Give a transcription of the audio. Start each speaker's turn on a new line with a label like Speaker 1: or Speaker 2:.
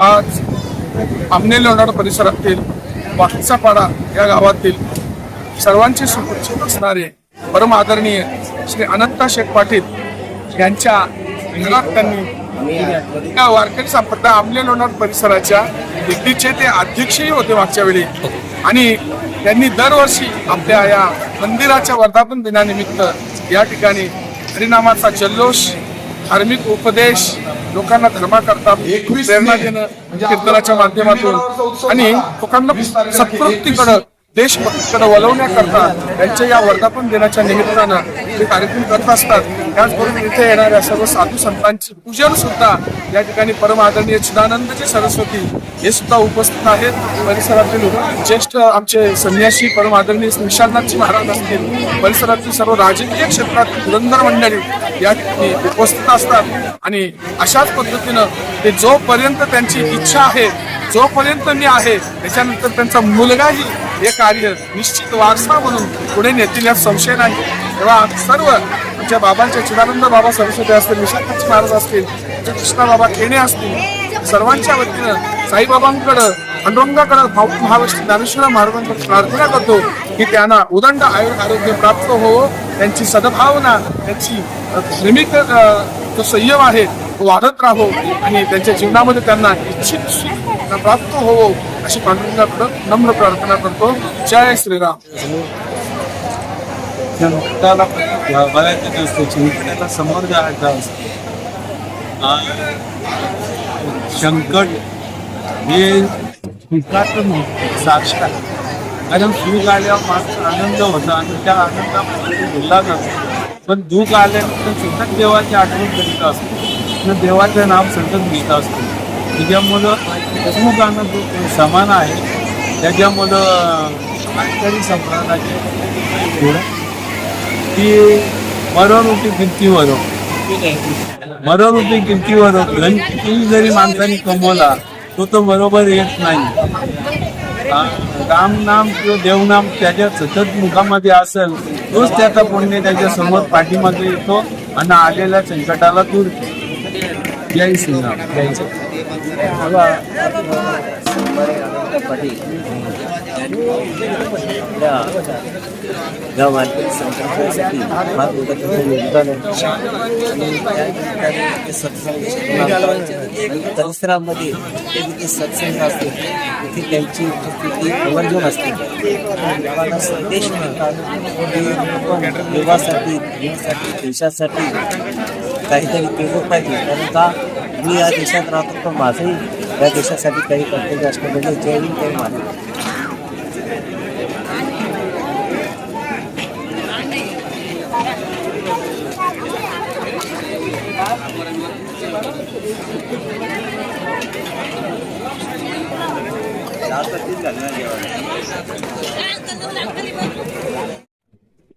Speaker 1: आज आमने लोणार परिसरातील वाकचापाडा या गावातील सर्वांचे सुपरिचित असणारे परम आदरणीय श्री अनंता शेठ पाटील यांच्या घरात त्यांनी या वारकरी संप्रदाय आमने लोणार परिसराच्या दिल्लीचे ते अध्यक्षही होते मागच्या वेळी आणि त्यांनी दरवर्षी आपल्या या मंदिराच्या वर्धापन दिनानिमित्त या ठिकाणी हरिनामाचा जल्लोष, धार्मिक उपदेश, लोकांना धर्माकरता प्रेरणा देणं कीर्तनाच्या माध्यमातून आणि लोकांना सत्प्रवृत्तीकडे देशभक्तीकडे वळवण्याकरता त्यांच्या या वर्धापन दिनाच्या निमित्तानं ते कार्यक्रम करत असतात. त्याचबरोबर इथे येणाऱ्या सर्व साधू संतांची पूजन सुद्धा या ठिकाणी परम आदरणीय चिदानंदजी सरस्वती हे सुद्धा उपस्थित आहेत. परिसरातील ज्येष्ठ आमचे संन्यासी परम आदरणीय निशांतनाथजी महाराज असतील, परिसरातील सर्व राजकीय क्षेत्रातील धुरंधर मंडळी या ठिकाणी उपस्थित असतात आणि अशाच पद्धतीनं ते जोपर्यंत त्यांची इच्छा आहे, जोपर्यंत मी आहे, त्याच्यानंतर त्यांचा मुलगाही हे कार्य निश्चित वारसा म्हणून पुढे नेतील यात संशय नाही. तेव्हा सर्व आमच्या बाबांच्या चिदानंद बाबा सरस्वती असतील, निशांतनाथजी महाराज असतील, कृष्णा बाबा खेणे असतील, सर्वांच्या वतीनं साईबाबांकडं पांडुरंगाकडे महाराष्ट्र ज्ञानेश्वर महाराजांकडे प्रार्थना करतो की त्यांना उदंड आरोग्य प्राप्त हो, त्यांची सद्भावना, त्यांची धार्मिक जो संयम आहे तो वाढत राहो आणि त्यांच्या जीवनामध्ये त्यांना इच्छित सुख प्राप्त हो अशी पांडुरंगाकडे नम्र प्रार्थना करतो. जय श्रीराम.
Speaker 2: चिंतनाला समोर जायचं असतं. संकट हे सुखाचं साक्षात, कारण सुख आल्यावर मात्र आनंद होता आणि त्या आनंदामध्ये बोलला जातो. पण दुःख आल्यानंतर सतत देवाची आठवण करीत असतो, देवाचं नाम सतत घेत असतो. त्याच्यामुळं सुख आनंद समान आहे. त्याच्यामुळं वारकरी संप्रदायाचे की मरणोपी किमतीवर धन किती जरी माणसाने कमवला तो बरोबर येत नाही. राम नाम किंवा देवनाम त्याच्या सतत मुखामध्ये असेल तोच त्याचा पुण्य त्याच्या समोर पाठीमागे येतो आणि आलेल्या संकटाला दूर. जय श्रीराम.
Speaker 3: गावातील संकल्पनेसाठी फार मोठं योगदान आहे. परिसरामध्ये जिथे सत्संग असते तिथे त्यांची उपस्थिती आवर्जून असते. गावाला संदेश मिळतात देवासाठी, देशासाठी काहीतरी केलं पाहिजे. कारण का मी या देशात राहतो पण माझंही या देशासाठी काही कर्तव्य असतं. म्हणजे जय हिंद जय महाराष्ट्र.